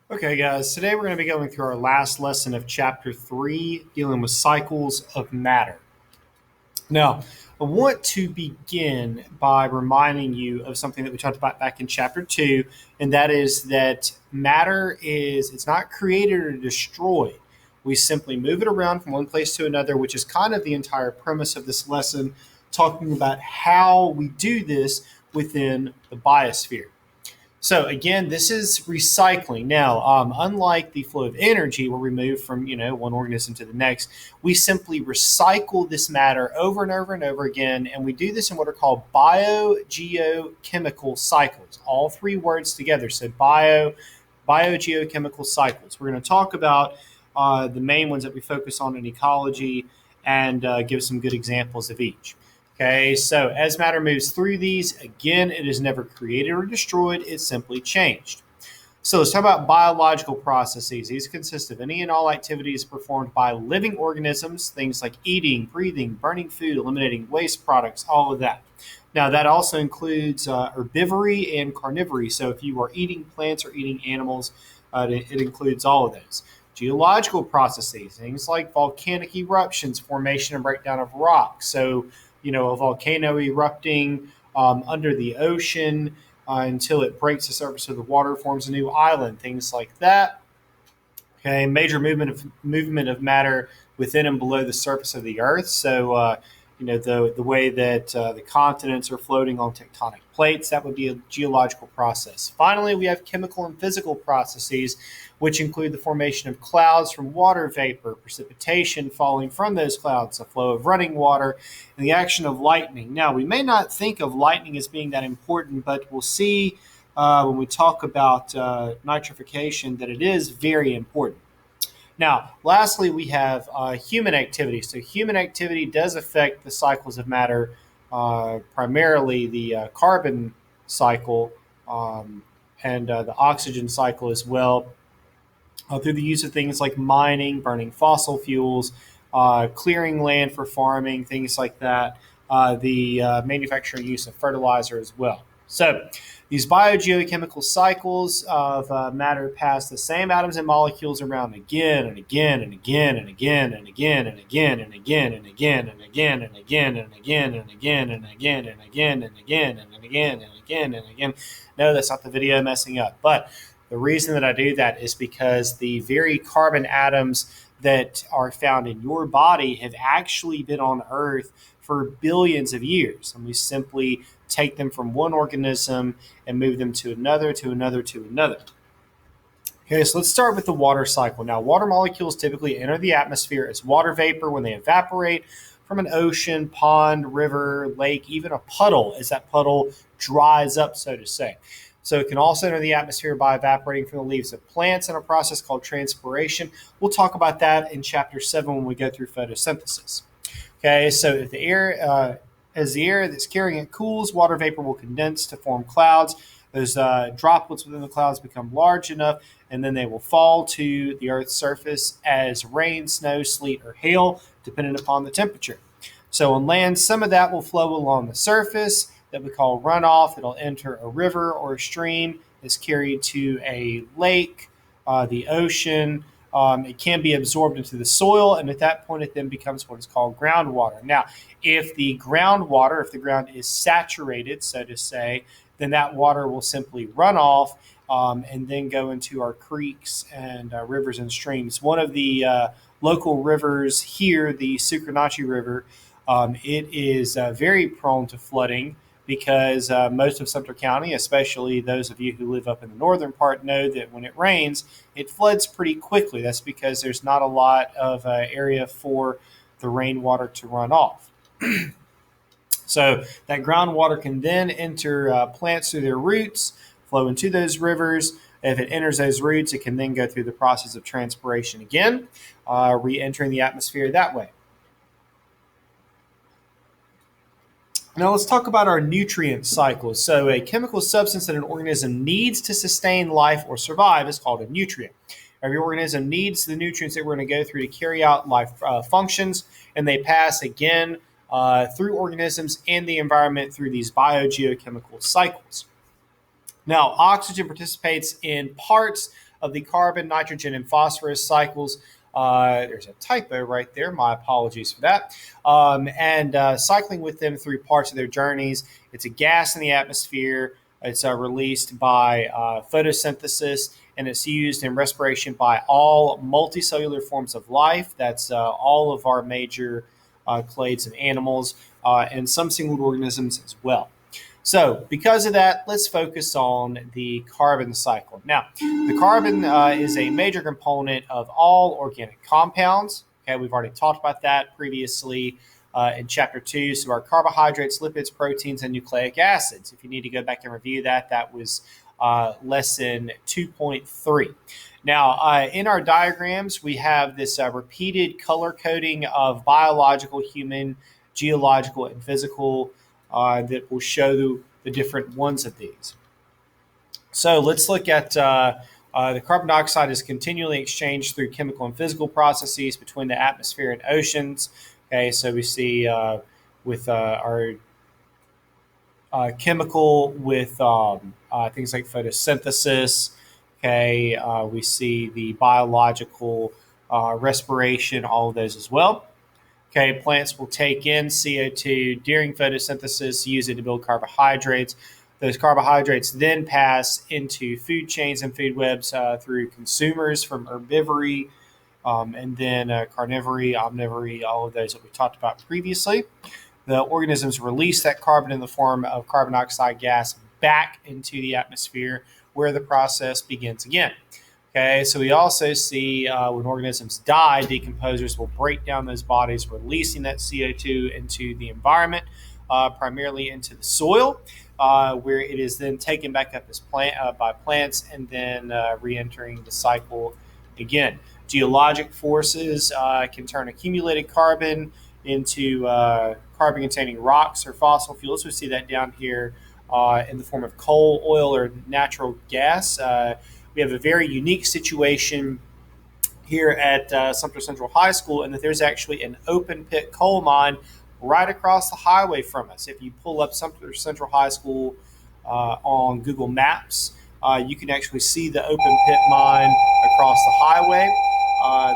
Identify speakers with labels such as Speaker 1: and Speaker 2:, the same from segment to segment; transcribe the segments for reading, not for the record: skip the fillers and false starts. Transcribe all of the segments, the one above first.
Speaker 1: Okay, guys, today we're going to be going through our last lesson of chapter 3, dealing with cycles of matter. Now, I want to begin by reminding you of something that we talked about back in chapter 2, and that is that matter it's not created or destroyed. We simply move it around from one place to another, which is kind of the entire premise of this lesson, talking about how we do this within the biosphere. So again, this is recycling. Now, unlike the flow of energy, where we move from one organism to the next, we simply recycle this matter over and over and over again, and we do this in what are called biogeochemical cycles. All three words together. So biogeochemical cycles. We're going to talk about the main ones that we focus on in ecology and give some good examples of each. Okay, so as matter moves through these, again, it is never created or destroyed, it's simply changed. So let's talk about biological processes. These consist of any and all activities performed by living organisms, things like eating, breathing, burning food, eliminating waste products, all of that. Now, that also includes herbivory and carnivory. So if you are eating plants or eating animals, it includes all of those. Geological processes, things like volcanic eruptions, formation and breakdown of rocks. So a volcano erupting under the ocean until it breaks the surface of the water, forms a new island, things like that. Okay, major movement of matter within and below the surface of the Earth. So, the way that the continents are floating on tectonic plates, that would be a geological process. Finally, we have chemical and physical processes, which include the formation of clouds from water vapor, precipitation falling from those clouds, the flow of running water, and the action of lightning. Now, we may not think of lightning as being that important, but we'll see when we talk about nitrification that it is very important. Now, lastly, we have human activity. So, human activity does affect the cycles of matter, primarily the carbon cycle and the oxygen cycle as well, through the use of things like mining, burning fossil fuels, clearing land for farming, things like that, the manufacturing use of fertilizer as well. So, these biogeochemical cycles of matter pass the same atoms and molecules around again and again and again and again and again and again and again and again and again and again and again and again and again and again and again and again and again and again. No, that's not the video messing up. But the reason that I do that is because the very carbon atoms that are found in your body have actually been on Earth for billions of years. And we simply take them from one organism and move them to another, to another, to another. Okay, so let's start with the water cycle. Now, water molecules typically enter the atmosphere as water vapor when they evaporate from an ocean, pond, river, lake, even a puddle, as that puddle dries up, so to say. So it can also enter the atmosphere by evaporating from the leaves of plants in a process called transpiration. We'll talk about that in chapter 7 when we go through photosynthesis. Okay, so if the air, as the air that's carrying it cools, water vapor will condense to form clouds. Those droplets within the clouds become large enough, and then they will fall to the Earth's surface as rain, snow, sleet, or hail, depending upon the temperature. So on land, some of that will flow along the surface that we call runoff. It'll enter a river or a stream. It's carried to a lake, the ocean. It can be absorbed into the soil, and at that point, it then becomes what is called groundwater. Now, if the ground is saturated, so to say, then that water will simply run off and then go into our creeks and rivers and streams. One of the local rivers here, the Sucranachi River, it is very prone to flooding because most of Sumter County, especially those of you who live up in the northern part, know that when it rains, it floods pretty quickly. That's because there's not a lot of area for the rainwater to run off. So that groundwater can then enter plants through their roots, flow into those rivers. If it enters those roots, it can then go through the process of transpiration again, re-entering the atmosphere that way. Now let's talk about our nutrient cycle. So a chemical substance that an organism needs to sustain life or survive is called a nutrient. Every organism needs the nutrients that we're going to go through to carry out life functions, and they pass again through organisms and the environment through these biogeochemical cycles. Now, oxygen participates in parts of the carbon, nitrogen, and phosphorus cycles. There's a typo right there. My apologies for that. And cycling with them through parts of their journeys. It's a gas in the atmosphere. It's released by photosynthesis, and it's used in respiration by all multicellular forms of life. That's all of our major clades and animals, and some single organisms as well. So because of that, let's focus on the carbon cycle. Now, the carbon is a major component of all organic compounds. Okay, we've already talked about that previously in chapter 2. So our carbohydrates, lipids, proteins, and nucleic acids. If you need to go back and review that, that was lesson 2.3. Now, in our diagrams, we have this repeated color coding of biological, human, geological, and physical that will show the different ones of these. So let's look at the carbon dioxide is continually exchanged through chemical and physical processes between the atmosphere and oceans. Okay, so we see with our chemical with things like photosynthesis. Okay, we see the biological respiration, all of those as well. Okay, plants will take in CO2 during photosynthesis, use it to build carbohydrates. Those carbohydrates then pass into food chains and food webs through consumers from herbivory and then carnivory, omnivory, all of those that we talked about previously. The organisms release that carbon in the form of carbon dioxide gas back into the atmosphere, where the process begins again. Okay, so we also see when organisms die, decomposers will break down those bodies, releasing that CO2 into the environment, primarily into the soil, where it is then taken back up as by plants and then re-entering the cycle again. Geologic forces can turn accumulated carbon into carbon-containing rocks or fossil fuels. We see that down here in the form of coal, oil, or natural gas. We have a very unique situation here at Sumter Central High School, and that there's actually an open pit coal mine right across the highway from us. If you pull up Sumter Central High School on Google Maps, you can actually see the open pit mine across the highway.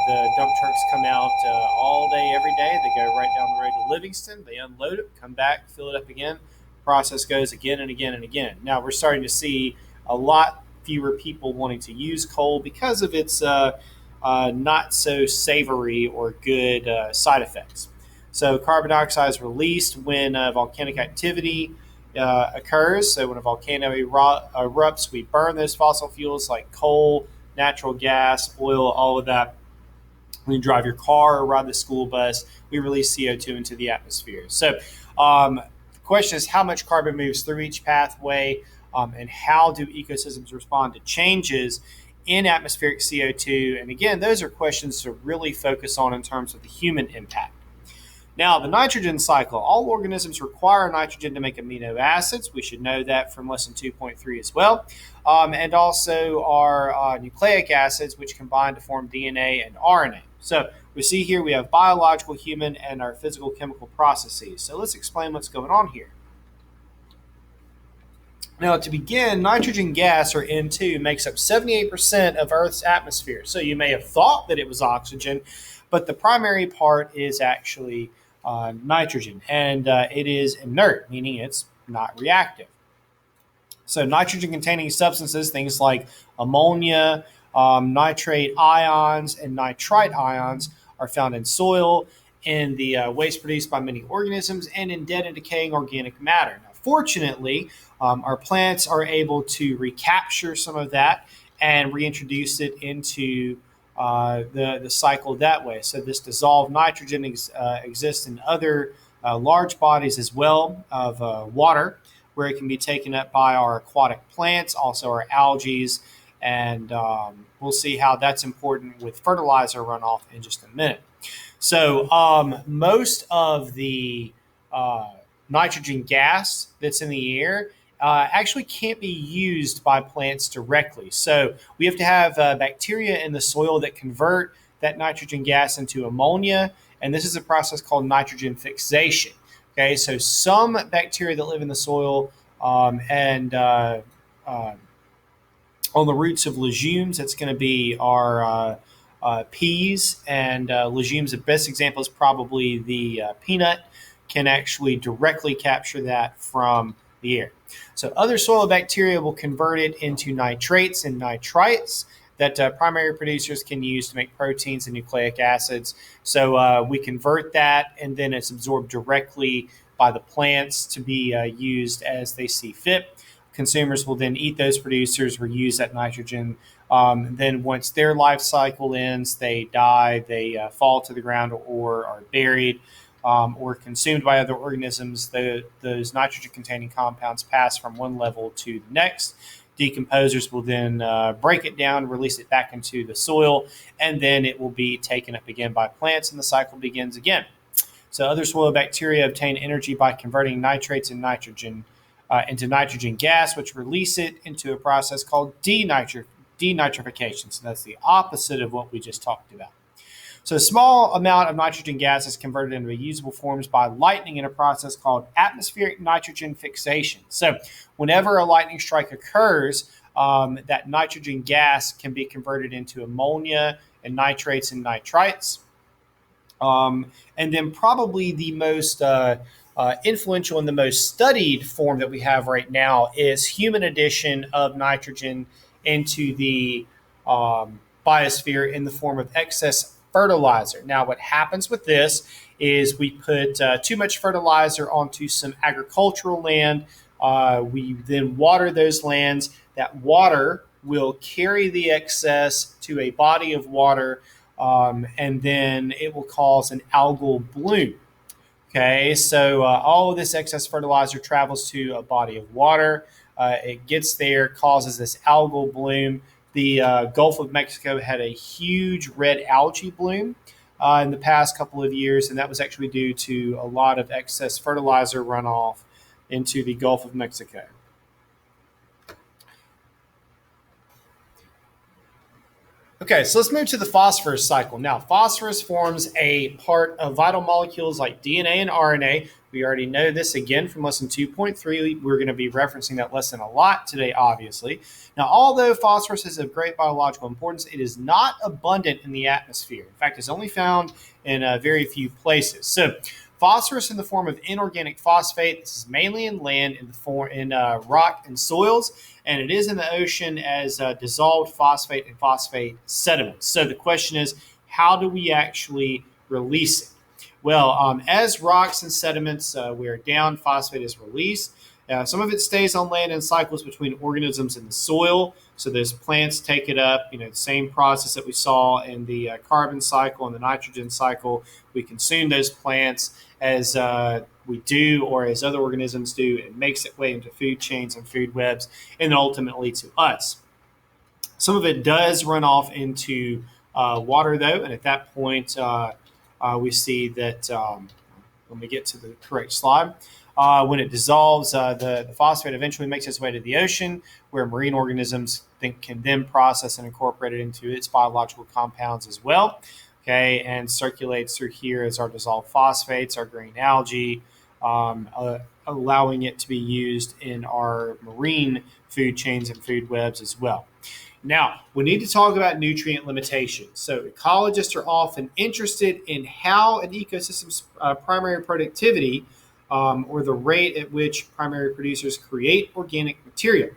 Speaker 1: The dump trucks come out all day, every day. They go right down the road to Livingston. They unload it, come back, fill it up again. Process goes again and again and again. Now we're starting to see a lot fewer people wanting to use coal because of its not so savory or good side effects. So carbon dioxide is released when volcanic activity occurs. So when a volcano erupts, we burn those fossil fuels like coal, natural gas, oil, all of that. When you drive your car or ride the school bus, we release CO2 into the atmosphere. So the question is how much carbon moves through each pathway, and how do ecosystems respond to changes in atmospheric CO2? And again, those are questions to really focus on in terms of the human impact. Now, the nitrogen cycle. All organisms require nitrogen to make amino acids. We should know that from lesson 2.3 as well. And also our nucleic acids, which combine to form DNA and RNA. So we see here we have biological, human, and our physical chemical processes. So let's explain what's going on here. Now, to begin, nitrogen gas, or N2, makes up 78% of Earth's atmosphere. So you may have thought that it was oxygen, but the primary part is actually nitrogen, and it is inert, meaning it's not reactive. So nitrogen-containing substances, things like ammonia, nitrate ions, and nitrite ions, are found in soil, in the waste produced by many organisms, and in dead and decaying organic matter. Now, fortunately, our plants are able to recapture some of that and reintroduce it into the cycle that way. So this dissolved nitrogen exists in other large bodies as well of water, where it can be taken up by our aquatic plants, also our algae, and we'll see how that's important with fertilizer runoff in just a minute. So most of the nitrogen gas that's in the air actually can't be used by plants directly. So we have to have bacteria in the soil that convert that nitrogen gas into ammonia, and this is a process called nitrogen fixation. Okay, so some bacteria that live in the soil and On the roots of legumes, that's going to be our peas and legumes. The best example is probably the peanut, can actually directly capture that from the air. So other soil bacteria will convert it into nitrates and nitrites that primary producers can use to make proteins and nucleic acids. So we convert that, and then it's absorbed directly by the plants to be used as they see fit. Consumers will then eat those producers, reuse that nitrogen. Then once their life cycle ends, they die, they fall to the ground or are buried. Or consumed by other organisms, those nitrogen-containing compounds pass from one level to the next. Decomposers will then break it down, release it back into the soil, and then it will be taken up again by plants, and the cycle begins again. So other soil bacteria obtain energy by converting nitrates and nitrogen into nitrogen gas, which release it into a process called denitrification. So that's the opposite of what we just talked about. So a small amount of nitrogen gas is converted into usable forms by lightning in a process called atmospheric nitrogen fixation. So whenever a lightning strike occurs, that nitrogen gas can be converted into ammonia and nitrates and nitrites. And then probably the most influential and the most studied form that we have right now is human addition of nitrogen into the biosphere in the form of excess fertilizer. Now, what happens with this is we put too much fertilizer onto some agricultural land. We then water those lands. That water will carry the excess to a body of water, and then it will cause an algal bloom. Okay, so all of this excess fertilizer travels to a body of water. It gets there, causes this algal bloom. The Gulf of Mexico had a huge red algae bloom in the past couple of years, and that was actually due to a lot of excess fertilizer runoff into the Gulf of Mexico. Okay, so let's move to the phosphorus cycle. Now, phosphorus forms a part of vital molecules like DNA and RNA. We already know this again from lesson 2.3. We're going to be referencing that lesson a lot today, obviously. Now, although phosphorus is of great biological importance, it is not abundant in the atmosphere. In fact, it's only found in very few places. So, phosphorus in the form of inorganic phosphate. This is mainly in land, in rock and soils, and it is in the ocean as dissolved phosphate and phosphate sediments. So the question is, how do we actually release it? Well, as rocks and sediments wear down, phosphate is released. Some of it stays on land and cycles between organisms in the soil. So those plants take it up, the same process that we saw in the carbon cycle and the nitrogen cycle. We consume those plants as we do, or as other organisms do. It makes its way into food chains and food webs, and then ultimately to us. Some of it does run off into water, though, and at that point, we see that when we get to the correct slide, when it dissolves, the phosphate eventually makes its way to the ocean, where marine organisms can then process and incorporate it into its biological compounds as well. Okay, and circulates through here as our dissolved phosphates, our green algae, allowing it to be used in our marine food chains and food webs as well. Now, we need to talk about nutrient limitations. So ecologists are often interested in how an ecosystem's primary productivity or the rate at which primary producers create organic material.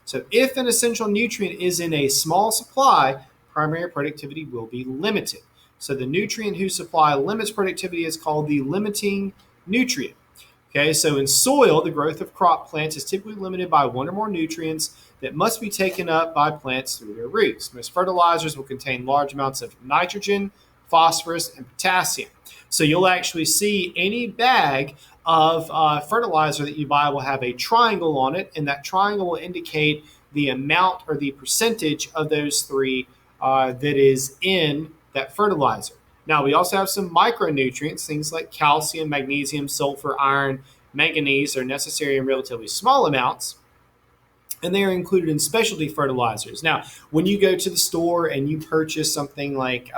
Speaker 1: So if an essential nutrient is in a small supply, primary productivity will be limited. So the nutrient whose supply limits productivity is called the limiting nutrient. Okay, so in soil, the growth of crop plants is typically limited by one or more nutrients that must be taken up by plants through their roots. Most fertilizers will contain large amounts of nitrogen, phosphorus, and potassium. So you'll actually see any bag of fertilizer that you buy will have a triangle on it, and that triangle will indicate the amount or the percentage of those three that is in that fertilizer. Now, we also have some micronutrients, things like calcium, magnesium, sulfur, iron, manganese are necessary in relatively small amounts, and they are included in specialty fertilizers. Now, when you go to the store and you purchase something like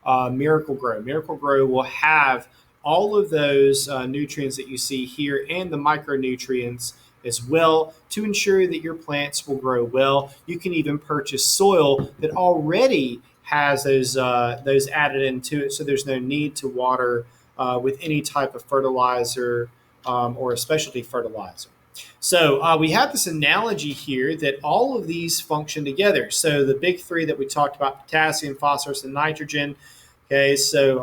Speaker 1: Miracle-Gro will have all of those nutrients that you see here and the micronutrients as well to ensure that your plants will grow well. You can even purchase soil that already has those added into it, so there's no need to water with any type of fertilizer or a specialty fertilizer. So we have this analogy here that all of these function together. So the big three that we talked about: potassium, phosphorus, and nitrogen. Okay, so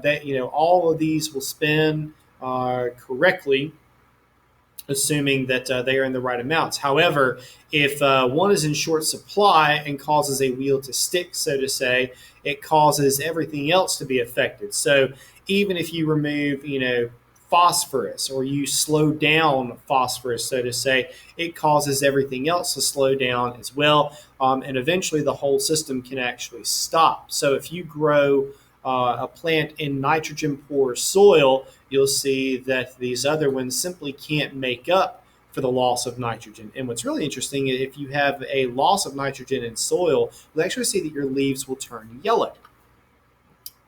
Speaker 1: that all of these will spin correctly, assuming that they are in the right amounts. However, if one is in short supply and causes a wheel to stick, so to say, it causes everything else to be affected. So even if you remove, phosphorus, or you slow down phosphorus, so to say, it causes everything else to slow down as well. And eventually the whole system can actually stop. So if you grow a plant in nitrogen poor soil, you'll see that these other ones simply can't make up for the loss of nitrogen. And what's really interesting, if you have a loss of nitrogen in soil, you'll actually see that your leaves will turn yellow.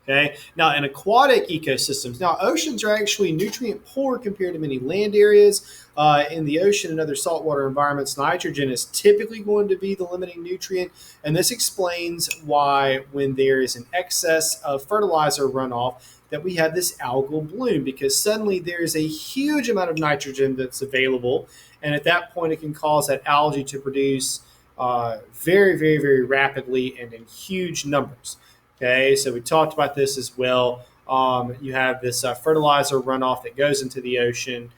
Speaker 1: Okay. Now, in aquatic ecosystems, now oceans are actually nutrient poor compared to many land areas. In the ocean and other saltwater environments, nitrogen is typically going to be the limiting nutrient, and this explains why, when there is an excess of fertilizer runoff, that we have this algal bloom, because suddenly there is a huge amount of nitrogen that's available, and at that point, it can cause that algae to produce very, very, very rapidly and in huge numbers. Okay, so we talked about this as well. You have this fertilizer runoff that goes into the ocean,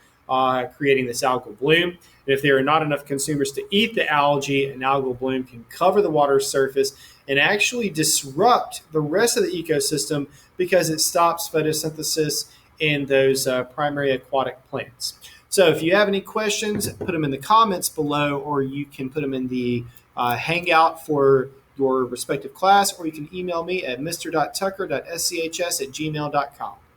Speaker 1: creating this algal bloom. And if there are not enough consumers to eat the algae, an algal bloom can cover the water surface and actually disrupt the rest of the ecosystem, because it stops photosynthesis in those primary aquatic plants. So if you have any questions, put them in the comments below, or you can put them in the Hangout for your respective class, or you can email me at mr.tucker.schs@gmail.com.